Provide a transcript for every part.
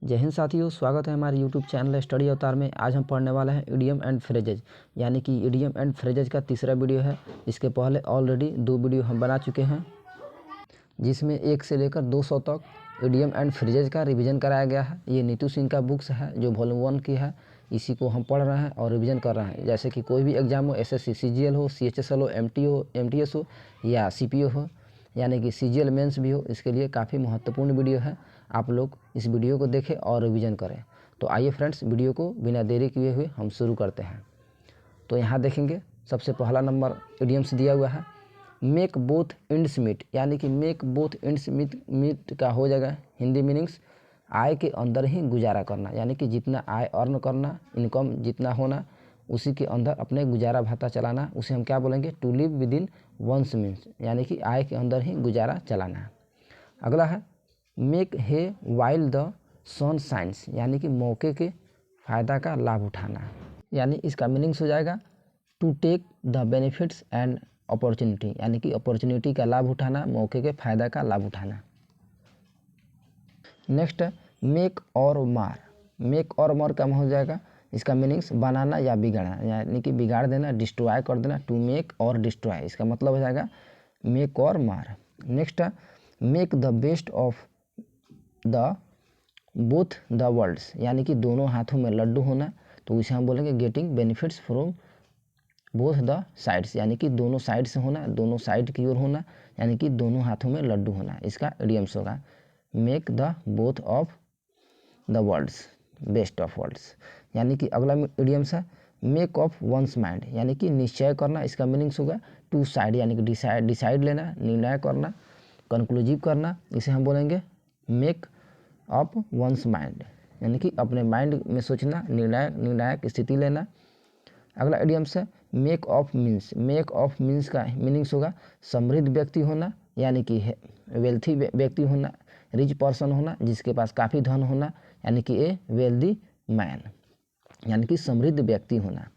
जय हिंद साथियों, स्वागत है हमारे यूट्यूब चैनल स्टडी अवतार में। आज हम पढ़ने वाले हैं इडियम एंड फ्रेजेज, यानी कि इडियम एंड फ्रेजेज का तीसरा वीडियो है। इसके पहले ऑलरेडी 2 वीडियो हम बना चुके हैं, जिसमें 1 से लेकर 200 तक इडियम एंड फ्रेजेज का रिवीजन कराया गया है। ये नीतू सिंह का बुक्स है जो वॉल्यूम 1 की है। इसी को हम पढ़ रहे हैं और रिवीजन कर रहे हैं। जैसे कि कोई भी एग्जाम हो, एसएससी सीजीएल हो, सीएचएसएल हो, एमटी हो, एमटीएस हो या सीपीओ हो, यानी कि सीजीएल मेंस भी हो, इसके लिए काफ़ी महत्वपूर्ण वीडियो है। आप लोग इस वीडियो को देखें और रिवीजन करें। तो आइए फ्रेंड्स, वीडियो को बिना देरी किए हुए हम शुरू करते हैं। तो यहाँ देखेंगे, सबसे पहला नंबर इडियम्स दिया हुआ है, मेक बोथ एंड्स मीट, यानी कि मेक बोथ एंड्स मीट का हो जाएगा हिंदी मीनिंग्स आय के अंदर ही गुजारा करना, यानी कि जितना आय अर्न करना, इनकम जितना होना, उसी के अंदर अपने गुजारा भत्ता चलाना, उसे हम क्या बोलेंगे, to live within one's means, यानी कि आय के अंदर ही गुजारा चलाना। अगला है make hay while the sun shines, यानी कि मौके के फ़ायदा का लाभ उठाना, यानी इसका मीनिंग्स हो जाएगा to take the benefits and opportunity, यानी कि अपॉर्चुनिटी का लाभ उठाना, मौके के फ़ायदा का लाभ उठाना। नेक्स्ट है मेक और मार, मेक और मार का हो जाएगा, इसका मीनिंग्स बनाना या बिगाड़ना, यानी कि बिगाड़ देना, डिस्ट्रॉय कर देना, टू मेक और डिस्ट्रॉय, इसका मतलब हो जाएगा मेक और मार। नेक्स्ट है make the best of the both the worlds, यानी कि दोनों हाथों में लड्डू होना, तो इसे हम बोलेंगे getting benefits from both the sides, यानी कि दोनों साइड से होना, दोनों साइड की ओर होना, यानी कि दोनों हाथों में लड्डू होना, इसका इडियम्स होगा make the both of the worlds best of worlds. यानी कि अगला इडियम्स है मेक ऑफ वंस माइंड, यानी कि निश्चय करना, इसका मीनिंग्स होगा टू साइड, यानी कि डिसाइड लेना, निर्णय करना, कंक्लूसिव करना, इसे हम बोलेंगे मेक ऑफ वंस माइंड, यानी कि अपने माइंड में सोचना, निर्णायक स्थिति लेना। अगला इडियम्स है make of means, make of means का मीनिंग्स होगा समृद्ध व्यक्ति होना, यानी कि वेल्थी व्यक्ति होना, रिच पर्सन होना, जिसके पास काफ़ी धन होना, यानी कि ए वेल्दी मैन, यानी कि समृद्ध व्यक्ति होना।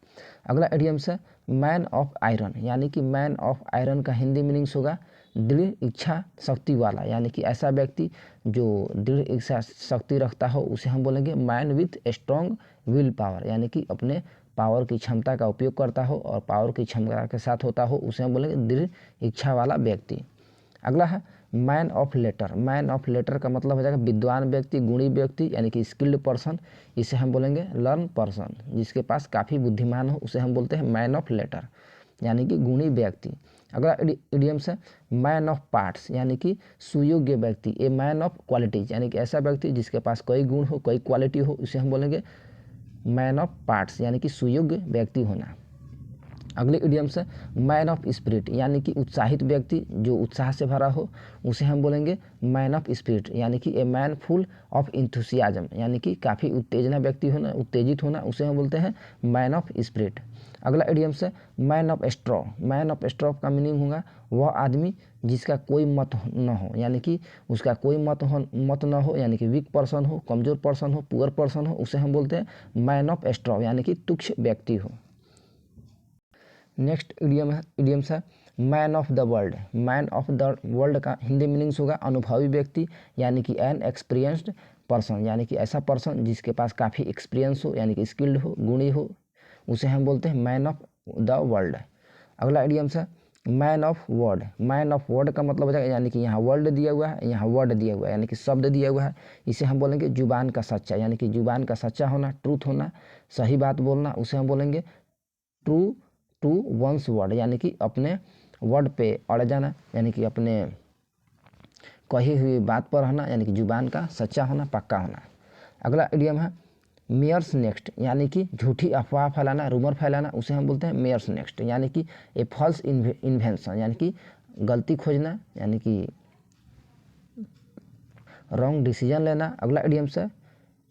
अगला इडियम्स है मैन ऑफ आयरन, यानी कि मैन ऑफ आयरन का हिंदी मीनिंग्स होगा दृढ़ इच्छा शक्ति वाला, यानी कि ऐसा व्यक्ति जो दृढ़ इच्छा शक्ति रखता हो, उसे हम बोलेंगे man with strong will power, यानी कि अपने पावर की क्षमता का उपयोग करता हो और पावर की क्षमता के साथ होता हो, उसे हम बोलेंगे दृढ़ इच्छा वाला व्यक्ति। अगला है man of letter, man of letter का मतलब हो जाएगा विद्वान व्यक्ति, गुणी व्यक्ति, यानी कि स्किल्ड पर्सन, इसे हम बोलेंगे लर्न पर्सन, जिसके पास काफ़ी बुद्धिमान हो, उसे हम बोलते हैं मैन ऑफ लेटर, यानी कि गुणी व्यक्ति। अगला इडियम्स है मैन ऑफ पार्ट्स, यानी कि सुयोग्य व्यक्ति, ए मैन ऑफ क्वालिटीज, यानी कि ऐसा व्यक्ति जिसके पास कई गुण हो, कई क्वालिटी हो, इसे हम बोलेंगे मैन ऑफ पार्ट्स, यानी कि सुयोग्य व्यक्ति होना। अगले इडियम्स है मैन ऑफ स्पिरिट, यानी कि उत्साहित व्यक्ति जो उत्साह से भरा हो, उसे हम बोलेंगे मैन ऑफ स्पिरिट, यानी कि a man full of enthusiasm, यानी कि काफ़ी उत्तेजना व्यक्ति होना, उत्तेजित होना, उसे हम बोलते हैं मैन ऑफ स्पिरिट। अगला इडियम्स है man of straw, man of straw का मीनिंग होगा वह आदमी जिसका कोई मत न हो, यानी कि उसका कोई मत न हो, यानी कि वीक पर्सन हो, कमज़ोर पर्सन हो, पुअर पर्सन हो, उसे हम बोलते हैं मैन ऑफ स्ट्रॉ, यानी कि तुच्छ व्यक्ति हो। नेक्स्ट इडियम्स है man of the world, man of the world का हिंदी मीनिंग्स होगा अनुभवी व्यक्ति, यानी कि एन एक्सपीरियंस्ड पर्सन, यानी कि ऐसा पर्सन जिसके पास काफ़ी एक्सपीरियंस हो, यानी कि स्किल्ड हो, गुणी हो, उसे हम बोलते हैं मैन ऑफ द वर्ल्ड। अगला इडियम्स है man of word, man of word का मतलब हो जाएगा, यानी कि यहाँ वर्ल्ड दिया हुआ है, यहाँ वर्ड दिया हुआ है, यानी कि शब्द दिया हुआ है, इसे हम बोलेंगे जुबान का सच्चा, यानी कि जुबान का सच्चा होना, ट्रूथ होना, सही बात बोलना, उसे हम बोलेंगे ट्रू टू वंस वर्ड, यानी कि अपने वर्ड पे अड़ जाना, यानी कि अपने कही हुई बात पर रहना, यानी कि जुबान का सच्चा होना, पक्का होना। अगला इडियम है मेयर्स नेक्स्ट, यानी कि झूठी अफवाह फैलाना, रूमर फैलाना, उसे हम बोलते हैं मेयर्स नेक्स्ट, यानी कि ए फॉल्स इन्वेंशन, यानी कि गलती खोजना, यानी कि रॉन्ग डिसीजन लेना। अगला इडियम्स है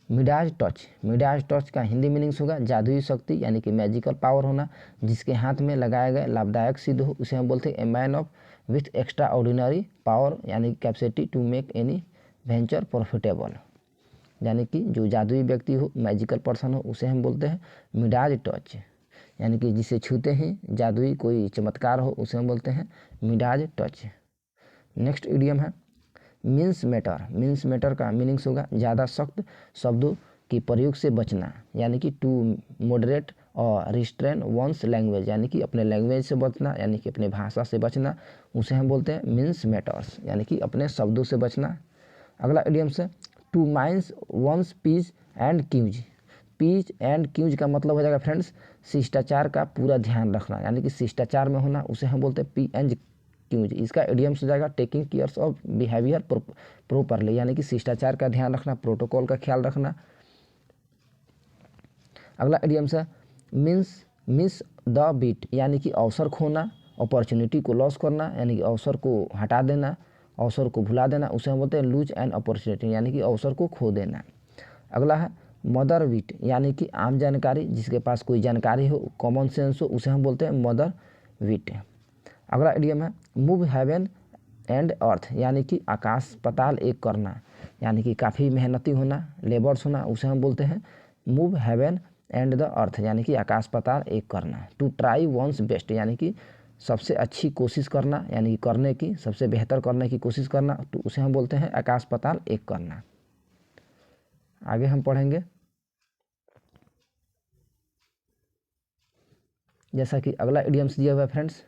मिडाज टच, मिडाज टच का हिंदी मीनिंग्स होगा जादुई शक्ति, यानी कि मैजिकल पावर होना, जिसके हाथ में लगाया गया लाभदायक सिद्ध हो, उसे हम बोलते हैं a man of with extraordinary power, यानी capacity to make any venture profitable, यानी कि जो जादुई व्यक्ति हो, मैजिकल पर्सन हो, उसे हम बोलते हैं मिडाज टच, यानी कि जिसे छूते ही जादुई कोई चमत्कार हो, उसे हम बोलते हैं मिडाज टच। नेक्स्ट इडियम है मीन्स मैटर का मीनिंग्स होगा ज़्यादा सख्त शब्दों के प्रयोग से बचना, यानी कि टू मॉडरेट और रिस्ट्रेन वंस लैंग्वेज, यानी कि अपने लैंग्वेज से बचना, यानी कि अपने भाषा से बचना, उसे हम बोलते हैं मीन्स मैटर्स, यानी कि अपने शब्दों से बचना। अगला इडियम्स है to minds one's p's and q's. P's and q's का मतलब हो जाएगा फ्रेंड्स शिष्टाचार का पूरा ध्यान रखना, यानी कि शिष्टाचार में होना, उसे हम बोलते हैं पी एंड क्यूज। इसका इडियम्स हो जाएगा taking cares of behaviour properly, यानी कि शिष्टाचार का ध्यान रखना, प्रोटोकॉल का ख्याल रखना। अगला इडियम्स है मिस द बीट, यानी कि अवसर खोना, अपॉर्चुनिटी को लॉस करना, यानी कि अवसर को हटा देना, अवसर को भुला देना, उसे हम बोलते हैं लूज एन अपॉर्चुनिटी, यानी कि अवसर को खो देना। अगला है मदर विट, यानी कि आम जानकारी, जिसके पास कोई जानकारी हो, कॉमन सेंस हो, उसे हम बोलते हैं मदर विट। अगला इडियम है मूव हेवन एंड अर्थ, यानी कि आकाश पाताल एक करना, यानी कि काफ़ी मेहनती होना, लेबर्स होना, उसे हम बोलते हैं move heaven and the earth, यानी कि आकाश पाताल एक करना। टू ट्राई वंस बेस्ट, यानी कि सबसे अच्छी कोशिश करना, यानी कि करने की सबसे बेहतर करने की कोशिश करना, तो उसे हम बोलते हैं आकाश पाताल एक करना। आगे हम पढ़ेंगे जैसा कि अगला इडियम्स दिया हुआ है friends,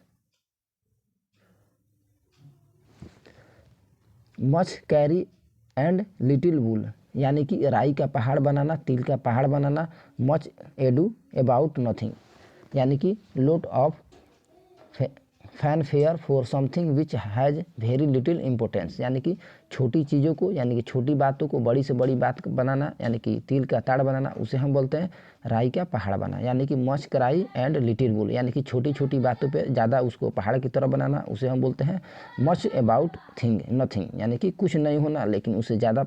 much cry and little wool, यानी कि राई का पहाड़ बनाना, तिल का पहाड़ बनाना। मच एडू अबाउट नथिंग, यानी कि lot of fanfare for something which has very little importance, यानी कि छोटी चीज़ों को, यानी कि छोटी बातों को बड़ी से बड़ी बात बनाना, यानी कि तिल का ताड़ बनाना, उसे हम बोलते हैं राई का पहाड़ बनाना। यानी कि मच कराई एंड लिटिल वुल, यानी कि छोटी छोटी बातों पे ज़्यादा उसको पहाड़ की तरह बनाना, उसे हम बोलते हैं मच अबाउट थिंग नथिंग, यानी कि कुछ नहीं होना लेकिन उसे ज़्यादा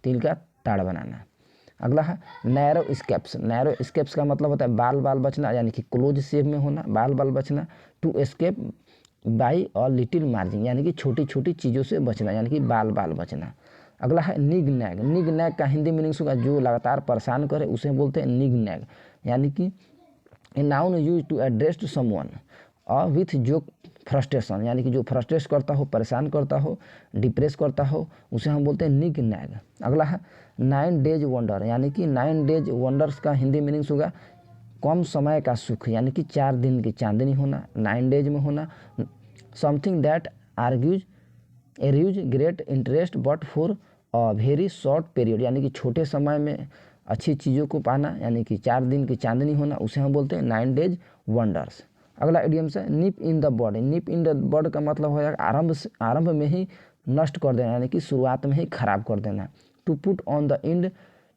तिल का ताड़ बनाना। अगला है नैरो स्केप्स। नैरो स्केप्स का मतलब होता है बाल बाल बचना, यानी कि क्लोज शेप में होना, बाल बाल बचना। टू एस्केप बाई और लिटिल मार्जिन, यानी कि छोटी छोटी चीज़ों से बचना, यानी कि बाल बाल बचना। अगला है निग नैग। निग नैग का हिंदी मीनिंग्स होगा जो लगातार परेशान करे, उसे बोलते हैं निग नैग, यानी कि a noun use to address someone और विथ जो फ्रस्ट्रेशन, यानी कि जो फ्रस्ट्रेट करता हो, परेशान करता हो, डिप्रेस करता हो, उसे हम बोलते हैं निग नैग। अगला है 9 डेज वंडर, यानी कि 9 डेज वंडर्स का हिंदी मीनिंग्स होगा कम समय का सुख, यानी कि 4 दिन की चांदनी होना, 9 डेज में होना। Something that argues arouses great interest but for a very short period, यानी कि छोटे समय में अच्छी चीज़ों को पाना, यानी कि 4 दिन की चांदनी होना, उसे हम बोलते हैं 9 डेज वंडर्स। अगला इडियम्स है निप in the bud. Nib in the बड का मतलब हो जाएगा आरंभ में ही नष्ट कर देना, यानी कि शुरुआत में ही खराब कर देना। To put on the end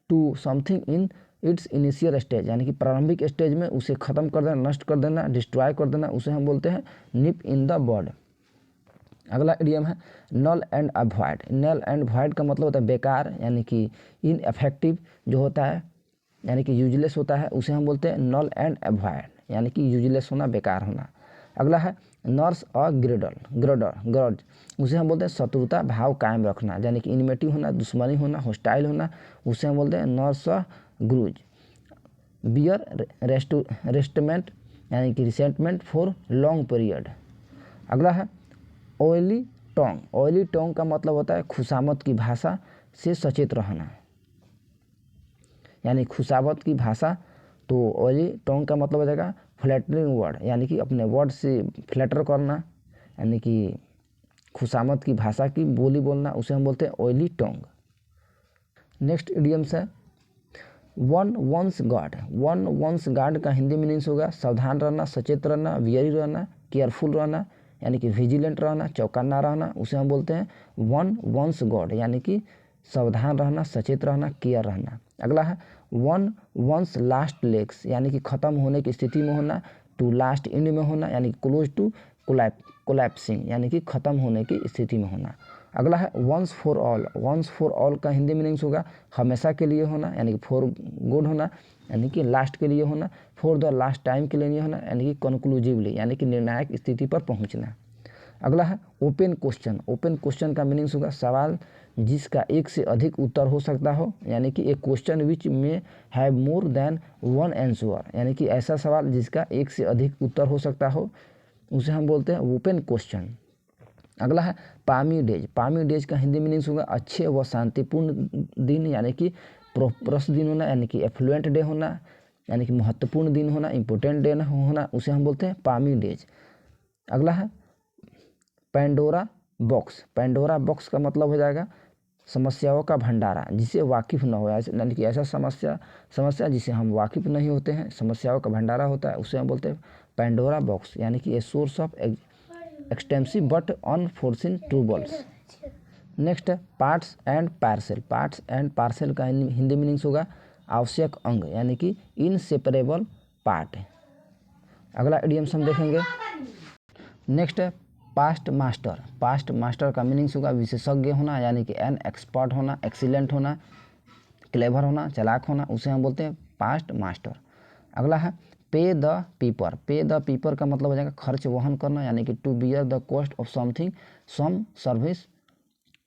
to something in its initial stage, यानी कि प्रारंभिक स्टेज में उसे ख़त्म कर देना, नष्ट कर देना, डिस्ट्रॉय कर देना, उसे हम बोलते हैं निप इन द बड। अगला इडियम है null and avoid. Null and void का मतलब होता है बेकार, यानी कि इनएफेक्टिव जो होता है, यानी कि यूजलेस होता है, उसे हम बोलते हैं नल एंड अवॉइड, यानी कि यूजलेस होना, बेकार होना। अगला है नर्स और ग्रज, उसे हम बोलते हैं शत्रुता भाव कायम रखना, यानी कि इनमेटिव होना, दुश्मनी होना, हॉस्टाइल होना, उसे हम बोलते हैं नर्स और ग्रूज। बियर रेस्टमेंट, यानी कि रिसेंटमेंट फॉर लॉन्ग पीरियड। अगला है ऑयली टोंग। ऑयली टोंग का मतलब होता है खुशामद की भाषा से सचेत रहना, यानी खुशामद की भाषा। तो ऑयली टोंग का मतलब हो जाएगा फ्लैटरिंग वर्ड, यानी कि अपने वर्ड से फ्लैटर करना, यानी कि खुशामद की भाषा की बोली बोलना, उसे हम बोलते हैं ऑयली टोंग। नेक्स्ट इडियम्स है one one's guard. One one's guard का हिंदी मीनिंग्स होगा सावधान रहना, सचेत रहना, वियरी रहना, केयरफुल रहना, यानी कि विजिलेंट रहना, चौकन्ना रहना, उसे हम बोलते हैं वन वंस गॉड, यानी कि सावधान रहना, सचेत रहना, केयर रहना। अगला है वन वंस लास्ट लेग्स, यानी कि ख़त्म होने की स्थिति में होना। टू लास्ट एंड में होना, यानी कि क्लोज टू कोलैप्सिंग, यानी कि ख़त्म होने की स्थिति में होना। अगला है once for all. Once for all का हिंदी मीनिंग्स होगा हमेशा के लिए होना, यानी कि फॉर गुड होना, यानी कि लास्ट के लिए होना। फॉर द लास्ट टाइम के लिए होना, यानी कि कंक्लूसिवली, यानी कि निर्णायक स्थिति पर पहुंचना। अगला है ओपन क्वेश्चन। ओपन क्वेश्चन का मीनिंग्स होगा सवाल जिसका एक से अधिक उत्तर हो सकता हो, यानी कि एक क्वेश्चन विच में have more than one answer, यानी कि ऐसा सवाल जिसका एक से अधिक उत्तर हो सकता हो, उसे हम बोलते हैं ओपन क्वेश्चन। अगला है पामी डेज। पामी डेज का हिंदी मीनिंग्स होगा अच्छे व शांतिपूर्ण दिन, यानी कि प्रोस्परस दिन होना, यानी कि एफ्लुएंट डे होना, यानी कि महत्वपूर्ण दिन होना, इंपॉर्टेंट डे होना, उसे हम बोलते हैं पामी डेज। अगला है पेंडोरा बॉक्स। पेंडोरा बॉक्स का मतलब हो जाएगा समस्याओं का भंडारा, जिसे वाकिफ न हो, यानी कि ऐसा समस्या जिसे हम वाकिफ नहीं होते हैं, समस्याओं का भंडारा होता है, उसे हम बोलते हैं पेंडोरा बॉक्स, यानी कि a source of extensive but unforeseen troubles. Next है parts and parcel. Parts and parcel का हिंदी मीनिंग्स होगा आवश्यक अंग, यानी कि इनसेपरेबल पार्ट। अगला इडियम्स हम देखेंगे। नेक्स्ट है पास्ट मास्टर। पास्ट मास्टर का मीनिंग्स होगा विशेषज्ञ होना, यानी कि एन एक्सपर्ट होना, एक्सीलेंट होना, क्लेवर होना, चालाक होना, उसे हम बोलते हैं पास्ट मास्टर। अगला है पे द पीपर। पे द पीपर का मतलब हो जाएगा खर्च वहन करना, यानी कि to bear the cost of something some service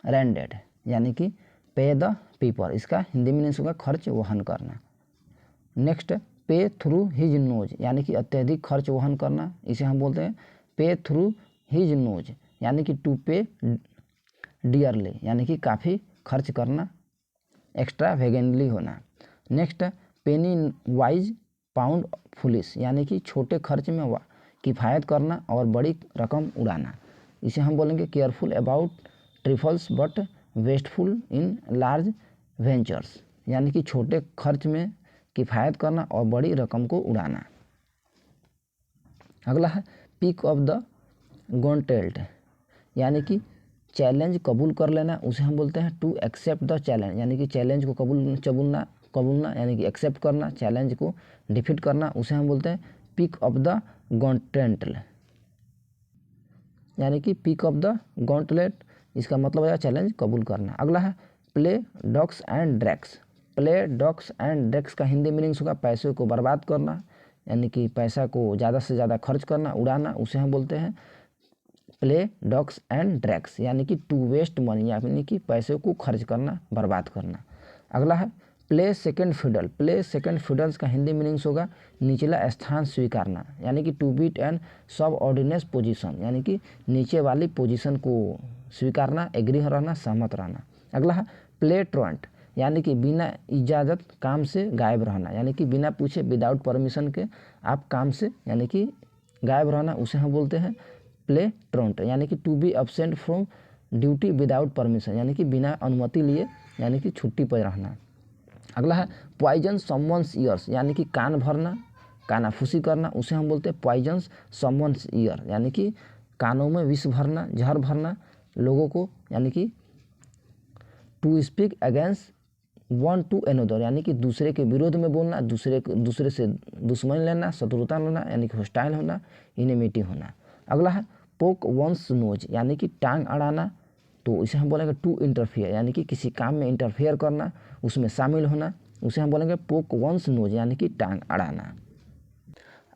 rendered, यानी कि पे द पीपर, इसका हिंदी मीनिंग्स होगा खर्च वहन करना। नेक्स्ट पे थ्रू हिज नोज, यानी कि अत्यधिक खर्च वहन करना, इसे हम बोलते हैं पे थ्रू हिज नोज, यानी कि टू पे डियरली, यानी कि काफ़ी खर्च करना, एक्स्ट्रा वेगेनली होना। नेक्स्ट पेनी वाइज पाउंड फुलिस, यानी कि छोटे खर्च में किफ़ायत करना और बड़ी रकम उड़ाना, इसे हम बोलेंगे careful about trifles but wasteful in large ventures, यानी कि छोटे खर्च में किफ़ायत करना और बड़ी रकम को उड़ाना। अगला है पिक ऑफ द गॉन्टेल्ट, यानी कि चैलेंज कबूल कर लेना, उसे हम बोलते हैं टू एक्सेप्ट द चैलेंज, यानी कि चैलेंज को कबूलना यानी कि एक्सेप्ट करना, चैलेंज को डिफीट करना, उसे हम बोलते हैं पिक ऑफ द गॉन्टेंटल, यानी कि पिक ऑफ द गॉन्टलेट, इसका मतलब है चैलेंज कबूल करना। अगला है play docks and drakes. Play docks and drakes का हिंदी मीनिंग्स होगा पैसे को बर्बाद करना, यानी कि पैसा को ज़्यादा से ज़्यादा खर्च करना, उड़ाना, उसे हम बोलते हैं प्ले डॉक्स एंड ड्रैक्स, यानी कि टू वेस्ट मनी, यानी कि पैसे को खर्च करना, बर्बाद करना। अगला है play second fiddle. Play second fiddles का हिंदी मीनिंग्स होगा निचला स्थान स्वीकारना, यानी कि टू बीट एंड सब ऑर्डिनेस पोजीशन, यानी कि नीचे वाली पोजीशन को स्वीकारना, एग्री रहना, सहमत रहना। अगला है प्ले ट्रंट, यानी कि बिना इजाज़त काम से गायब रहना, यानी कि बिना पूछे विदाउट परमिशन के आप काम से यानी कि गायब रहना, उसे हम बोलते हैं प्ले ट्रंट, यानी कि to be absent from duty without permission, यानी कि बिना अनुमति लिए यानी कि छुट्टी पर रहना। अगला है पॉइजन समवंस ईयर्स, यानी कि कान भरना, कानाफूसी करना, उसे हम बोलते हैं पॉइजन समवंस ईयर, यानी कि कानों में विष भरना, जहर भरना लोगों को, यानी कि to speak against one to another, यानी कि दूसरे के विरोध में बोलना, दूसरे से दुश्मन लेना, शत्रुता लेना, यानी कि हॉस्टाइल होना, इनेमिटी होना। अगला है पोक वंस नोज, यानी कि टांग अड़ाना, तो इसे हम बोलेंगे टू इंटरफियर, यानी कि किसी काम में इंटरफेयर करना, उसमें शामिल होना, उसे हम बोलेंगे पोक वंस नोज, यानी कि टांग अड़ाना।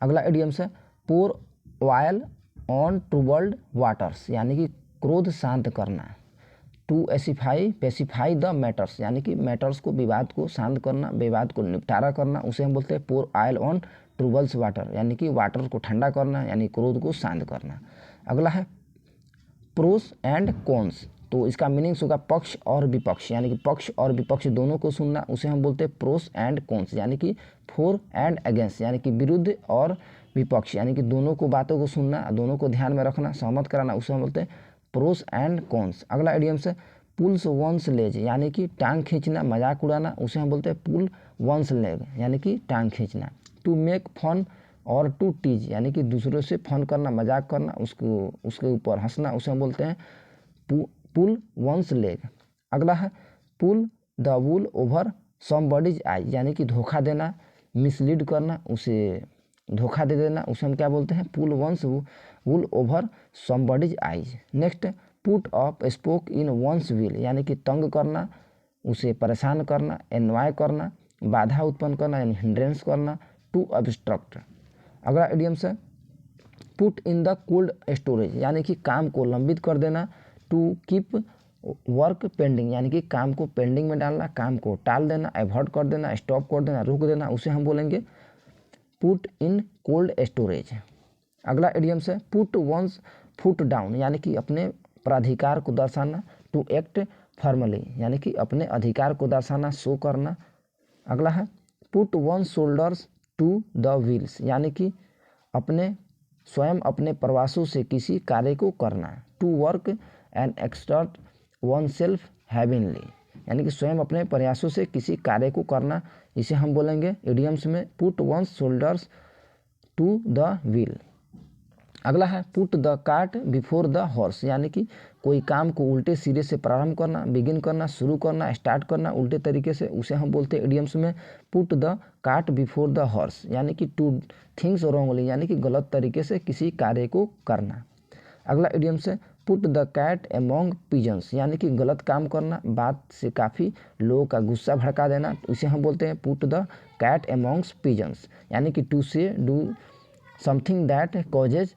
अगला इडियम्स है पोर ऑयल ऑन ट्रबल्ड वाटर्स, यानी कि क्रोध शांत करना, टू पेसिफाई द मैटर्स, यानी कि मैटर्स को, विवाद को शांत करना, विवाद को निपटारा करना, उसे हम बोलते हैं पोर ऑयल ऑन ट्रबल्स वाटर, यानी कि वाटर को ठंडा करना, यानी क्रोध को शांत करना। अगला है प्रोस एंड कॉन्स, तो इसका मीनिंग्स होगा पक्ष और विपक्ष, यानी कि पक्ष और विपक्ष दोनों को सुनना, उसे हम बोलते हैं प्रोस एंड कॉन्स, यानी कि फॉर एंड अगेंस्ट, यानी कि विरुद्ध और विपक्ष, यानी कि दोनों को बातों को सुनना, दोनों को ध्यान में रखना, सहमत कराना, उसे हम बोलते हैं प्रोस एंड कॉन्स। अगला इडियम्स है पुल्स वंस लेज, यानी कि टांग खींचना, मजाक उड़ाना, उसे हम बोलते हैं पुल वंस लेग, यानी कि टांग खींचना। टू मेक फन और टू टीज, यानी कि दूसरों से फन करना, मजाक करना, उसके ऊपर हंसना, उसे हम बोलते हैं पुल वंस लेग। अगला है pull the wool over somebody's eyes, यानी कि धोखा देना, मिसलीड करना, उसे धोखा दे देना, उसे हम क्या बोलते हैं pull one's wool over somebody's eyes. Next put up spoke in one's wheel, यानी कि तंग करना, उसे परेशान करना, एनवाय करना, बाधा उत्पन्न करना, यानी हिंड्रेंस करना, टू ऑब्स्ट्रक्ट। अगला इडियम्स है put in the cold storage, यानी कि काम को लंबित कर देना, टू कीप वर्क पेंडिंग, यानी कि काम को पेंडिंग में डालना, काम को टाल देना, अवॉइड कर देना, स्टॉप कर देना, रोक देना, उसे हम बोलेंगे पुट इन कोल्ड स्टोरेज। अगला इडियम्स है पुट वंस फुट डाउन, यानी कि अपने प्राधिकार को दर्शाना, टू एक्ट फॉर्मली यानी कि अपने अधिकार को दर्शाना, शो करना। अगला है put one shoulders to the wheels यानी कि अपने स्वयं अपने प्रवासों से किसी कार्य को करना, to work and exert oneself heavily यानी कि स्वयं अपने प्रयासों से किसी कार्य को करना, इसे हम बोलेंगे इडियम्स में put one shoulders to the wheel. अगला है put the cart before the horse यानी कि कोई काम को उल्टे सिरे से प्रारंभ करना, बिगिन करना, शुरू करना, स्टार्ट करना उल्टे तरीके से, उसे हम बोलते हैं इडियम्स में put the cart before the horse यानी कि टू थिंग्स रॉन्गली यानी कि गलत तरीके से किसी कार्य को करना। अगला इडियम्स है put the cat among pigeons यानी कि गलत काम करना, बात से काफ़ी लोगों का गुस्सा भड़का देना, इसे हम बोलते हैं put the cat amongst pigeons यानी कि टू से do something that causes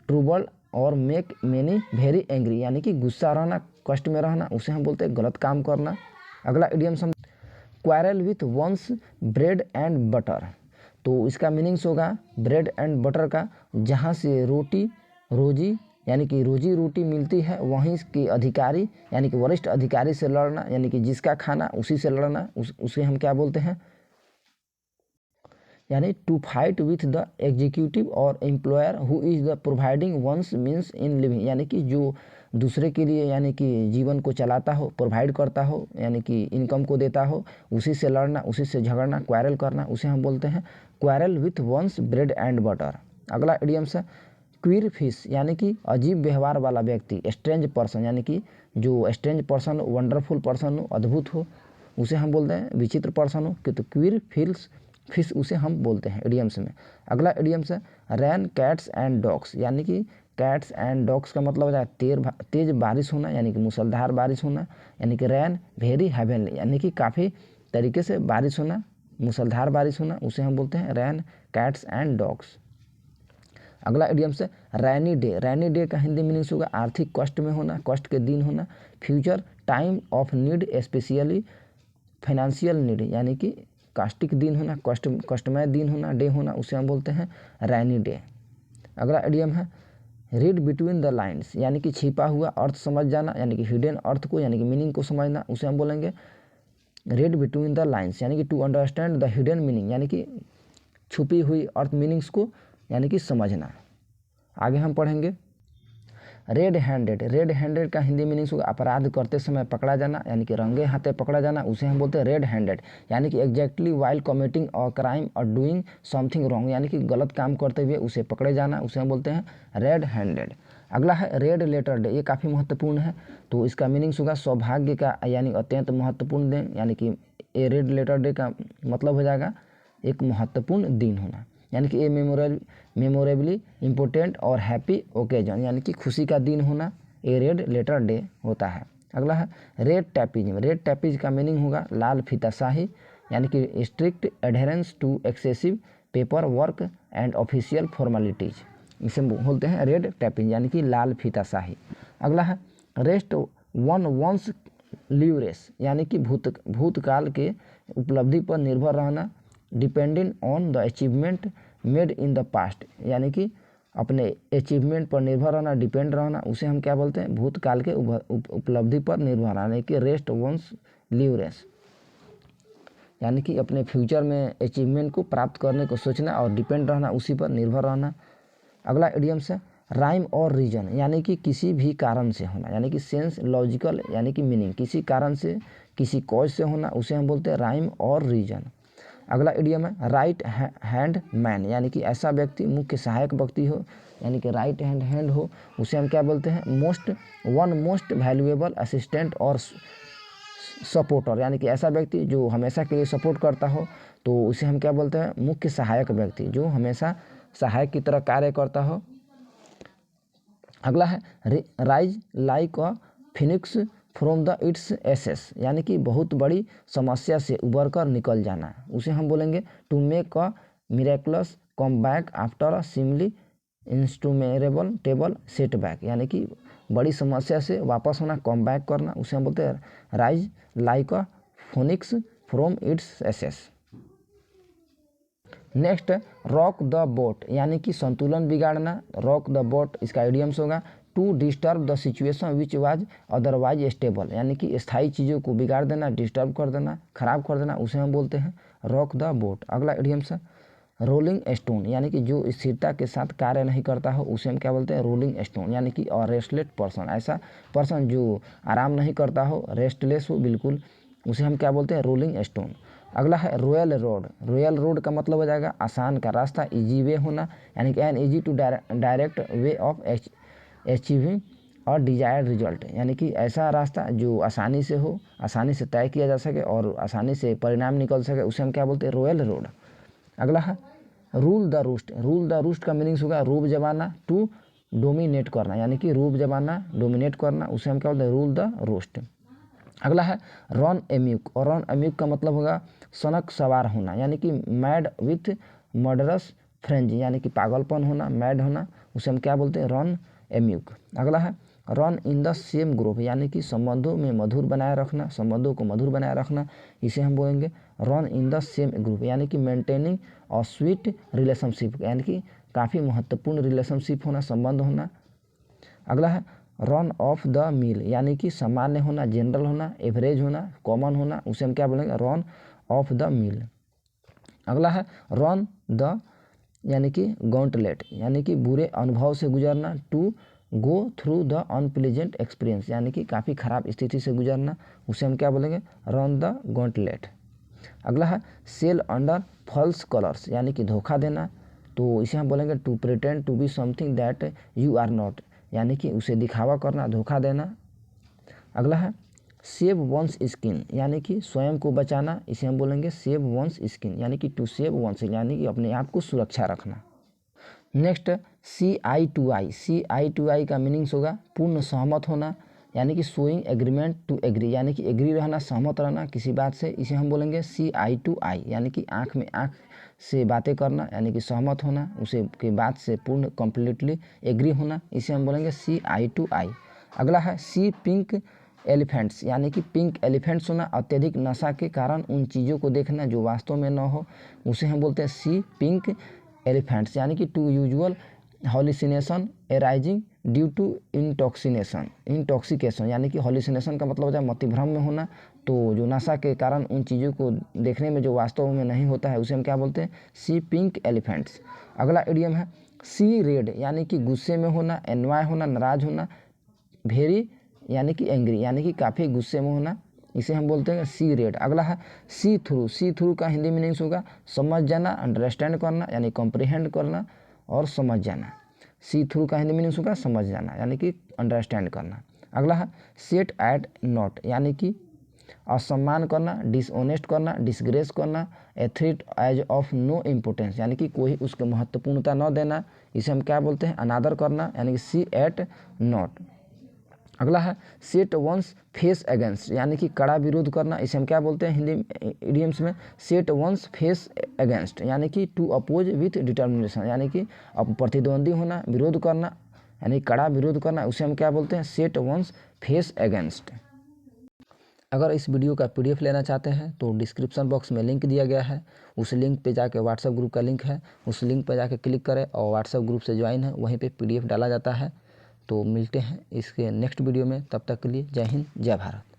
trouble और मेक मेनी वेरी एंग्री यानी कि गुस्सा रहना, कष्ट में रहना, उसे हम बोलते हैं गलत काम करना। अगला इडियम्स हम quarrel with one's bread and butter, तो इसका मीनिंग्स होगा ब्रेड एंड बटर का, जहाँ से रोटी रोजी यानी कि रोजी रोटी मिलती है वहीं के अधिकारी यानी कि वरिष्ठ अधिकारी से लड़ना यानी कि जिसका खाना उसी से लड़ना, उसे हम क्या बोलते हैं यानी to fight with the executive और employer who is the providing one's means in living यानी कि जो दूसरे के लिए यानी कि जीवन को चलाता हो, प्रोवाइड करता हो यानी कि इनकम को देता हो, उसी से लड़ना, उसी से झगड़ना, क्वारल करना, उसे हम बोलते हैं quarrel with one's bread and butter. अगला इडियम्स है क्वीर फिश यानी कि अजीब व्यवहार वाला व्यक्ति, स्ट्रेंज पर्सन यानी कि जो स्ट्रेंज पर्सन, वंडरफुल पर्सन हो, अद्भुत हो, उसे हम बोलते हैं विचित्र पर्सन हो कि तो क्वीर फिश उसे हम बोलते हैं इडियम्स में। अगला इडियम्स है रैन कैट्स एंड डॉग्स यानी कि कैट्स एंड डॉग्स का मतलब होता है तेज बारिश होना यानी कि मूसलाधार बारिश होना, यानी कि रैन वेरी हेवनली यानी कि काफ़ी तरीके से बारिश होना, मूसलाधार बारिश होना, उसे हम बोलते हैं रैन कैट्स एंड डॉग्स। अगला इडियम्स है रैनी डे, रैनी डे का हिंदी मीनिंग्स होगा आर्थिक कष्ट में होना, कष्ट के दिन होना, future time of need specially financial need यानी कि कास्टिक दिन होना, कष्टमय दिन होना, डे होना, उसे हम बोलते हैं रैनी डे। अगला इडियम है रीड बिटवीन द लाइन्स यानी कि छिपा हुआ अर्थ समझ जाना यानी कि हिडन अर्थ को यानी कि मीनिंग को समझना, उसे हम बोलेंगे रीड बिटवीन द लाइन्स यानी कि to understand the hidden meaning यानी कि छुपी हुई अर्थ मीनिंग्स को यानी कि समझना। आगे हम पढ़ेंगे रेड हैंडेड का हिंदी मीनिंग्स होगा अपराध करते समय पकड़ा जाना यानी कि रंगे हाथे पकड़ा जाना, उसे हम बोलते हैं रेड हैंडेड यानी कि exactly while committing a crime और डूइंग समथिंग रॉन्ग यानी कि गलत काम करते हुए उसे पकड़े जाना, उसे हम बोलते हैं रेड हैंडेड। अगला है रेड लेटर डे, ये काफ़ी महत्वपूर्ण है, तो इसका मीनिंग्स होगा सौभाग्य का यानी अत्यंत महत्वपूर्ण दिन यानी कि ये रेड लेटर डे का मतलब हो जाएगा एक महत्वपूर्ण दिन होना यानी कि ये मेमोरेबली इम्पोर्टेंट और हैप्पी ओकेजन यानी कि खुशी का दिन होना, ये रेड लेटर डे होता है। अगला है रेड टैपिज का मीनिंग होगा लाल फीताशाही यानी कि strict adherence to excessive paper work and official formalities, इसे बोलते हैं रेड टैपिज यानी कि लाल फीताशाही। अगला है रेस्ट वन वंस ल्यूरेस यानी कि भूतकाल के उपलब्धि पर निर्भर रहना, depending on the achievement made in the past यानी कि अपने अचीवमेंट पर निर्भर रहना, डिपेंड रहना, उसे हम क्या बोलते हैं भूतकाल के उपलब्धि पर निर्भर रहना कि रेस्ट वंस ल्यूरेस यानी कि अपने फ्यूचर में अचीवमेंट को प्राप्त करने को सोचना और डिपेंड रहना, उसी पर निर्भर रहना। अगला इडियम्स है राइम और रीजन यानी कि किसी भी कारण से होना यानी कि सेंस लॉजिकल यानी कि मीनिंग, किसी कारण से किसी कॉज से होना, उसे हम बोलते हैं राइम और रीजन। अगला इडियम है राइट हैंड मैन यानी कि ऐसा व्यक्ति मुख्य सहायक व्यक्ति हो यानी कि राइट हैंड हो, उसे हम क्या बोलते हैं मोस्ट वैल्यूएबल असिस्टेंट और सपोर्टर यानी कि ऐसा व्यक्ति जो हमेशा के लिए सपोर्ट करता हो, तो उसे हम क्या बोलते हैं मुख्य सहायक व्यक्ति जो हमेशा सहायक की तरह कार्य करता हो। अगला है rise like a phoenix from the its ashes यानी कि बहुत बड़ी समस्या से उबर कर निकल जाना, उसे हम बोलेंगे to make a miraculous comeback after a seemingly insurmountable setback यानी कि बड़ी समस्या से वापस होना, कम बैक करना, उसे हम बोलते हैं rise like a phoenix from its ashes. Next rock the boat यानी कि संतुलन बिगाड़ना, रॉक द बोट इसका इडियम्स होगा to disturb the situation which was otherwise stable, यानी कि स्थायी चीज़ों को बिगाड़ देना, डिस्टर्ब कर देना, खराब कर देना, उसे हम बोलते हैं रॉक द बोट। अगला इडियम्स है रोलिंग स्टोन, यानी कि जो स्थिरता के साथ कार्य नहीं करता हो उसे हम क्या बोलते हैं रोलिंग स्टोन, यानी कि रेस्टलेस पर्सन, ऐसा पर्सन जो आराम नहीं करता हो, रेस्टलेस हो बिल्कुल, उसे हम क्या बोलते हैं रोलिंग स्टोन। अगला है रॉयल रोड। रॉयल रोड का मतलब हो जाएगा आसान का रास्ता, इजी वे होना, यानी कि an easy to direct way of achieving और डिजायर्ड रिजल्ट, यानी कि ऐसा रास्ता जो आसानी से हो, आसानी से तय किया जा सके और आसानी से परिणाम निकल सके, उसे हम क्या बोलते हैं रॉयल रोड। अगला है rule the roost. Rule the roost का मीनिंग्स होगा रूप जमाना, टू डोमिनेट करना, यानी कि रूप जमाना, डोमिनेट करना, उसे हम क्या बोलते हैं रूल द रूस्ट। अगला है रॉन एम्यूक, और रॉन एम्यूक का मतलब होगा सनक सवार होना, यानी कि मैड विथ मर्डरस फ्रेंजी, यानी कि पागलपन होना, मैड होना, उसे हम क्या बोलते हैं रॉन एम्यूक। अगला है run in the same group, यानी कि संबंधों में मधुर बनाए रखना, संबंधों को मधुर बनाए रखना, इसे हम बोलेंगे run in the same group, यानी कि मेंटेनिंग और स्वीट रिलेशनशिप, यानी कि काफ़ी महत्वपूर्ण रिलेशनशिप होना, संबंध होना। अगला है रन ऑफ द मिल, यानी कि सामान्य होना, जनरल होना, एवरेज होना, कॉमन होना, उसे हम क्या बोलेंगे रन ऑफ द मिल। अगला है रन द, यानी कि गॉन्टलेट, यानी कि बुरे अनुभव से गुजरना, to go through the unpleasant experience, यानी कि काफ़ी ख़राब स्थिति से गुजरना, उसे हम क्या बोलेंगे रन द गॉन्टलेट। अगला है सेल अंडर फॉल्स कलर्स, यानी कि धोखा देना, तो इसे हम बोलेंगे to pretend to be something that you are not, यानी कि उसे दिखावा करना, धोखा देना। अगला है सेव वंस स्किन, यानी कि स्वयं को बचाना, इसे हम बोलेंगे सेव वंस स्किन, यानी कि टू सेव वंस, यानी कि अपने आप को सुरक्षा रखना। Next CI2I। CI2I का मीनिंग्स होगा पूर्ण सहमत होना, यानी कि शोइंग एग्रीमेंट टू एग्री, यानी कि एग्री रहना, सहमत रहना किसी बात से, इसे हम बोलेंगे CI2I, यानी कि आँख में आँख से बातें करना, यानी कि सहमत होना, उसे की बात से पूर्ण कम्प्लीटली एग्री होना, इसे हम बोलेंगे CI2I। अगला है सी पिंक एलिफेंट्स, यानी कि पिंक एलिफेंट्स होना, अत्यधिक नशा के कारण उन चीज़ों को देखना जो वास्तव में न हो, उसे हम बोलते हैं सी पिंक एलिफेंट्स, यानी कि to usual hallucination arising due to intoxication, यानी कि हॉलिसिनेशन का मतलब होता है मतिभ्रम में होना, तो जो नशा के कारण उन चीज़ों को देखने में जो वास्तव में नहीं होता है, उसे हम क्या बोलते हैं सी पिंक एलिफेंट्स। अगला इडियम है सी रेड, यानी कि गुस्से में होना, एनवाय होना, नाराज होना, वेरी यानी कि एंग्री, यानी कि काफ़ी गुस्से में होना, इसे हम बोलते हैं सी रेड। अगला है सी थ्रू। सी थ्रू का हिंदी मीनिंग्स होगा समझ जाना, अंडरस्टैंड करना, यानी कॉम्प्रिहेंड करना और समझ जाना। सी थ्रू का हिंदी मीनिंग्स होगा समझ जाना, यानी कि अंडरस्टैंड करना। अगला है सेट एट नॉट, यानी कि असम्मान करना, डिसऑनेस्ट करना, डिसग्रेस करना, a threat as of no importance, यानी कि कोई उसके महत्वपूर्णता न देना, इसे हम क्या बोलते हैं अनादर करना, यानी कि सी एट नॉट। अगला है सेट वंस फेस अगेंस्ट, यानी कि कड़ा विरोध करना, इसे हम क्या बोलते हैं हिंदी इडियम्स में सेट वंस फेस अगेंस्ट, यानी कि टू अपोज विथ डिटर्मिनेशन, यानी कि प्रतिद्वंदी होना, विरोध करना, यानी कड़ा विरोध करना, उसे हम क्या बोलते हैं सेट वंस फेस अगेंस्ट। अगर इस वीडियो का PDF लेना चाहते हैं तो डिस्क्रिप्शन बॉक्स में लिंक दिया गया है, उस लिंक पे जाके व्हाट्सएप ग्रुप का लिंक है, उस लिंक पे जाके क्लिक करें और व्हाट्सएप ग्रुप से ज्वाइन है, वहीं पे PDF डाला जाता है। तो मिलते हैं इसके नेक्स्ट वीडियो में, तब तक के लिए जय हिंद जय भारत।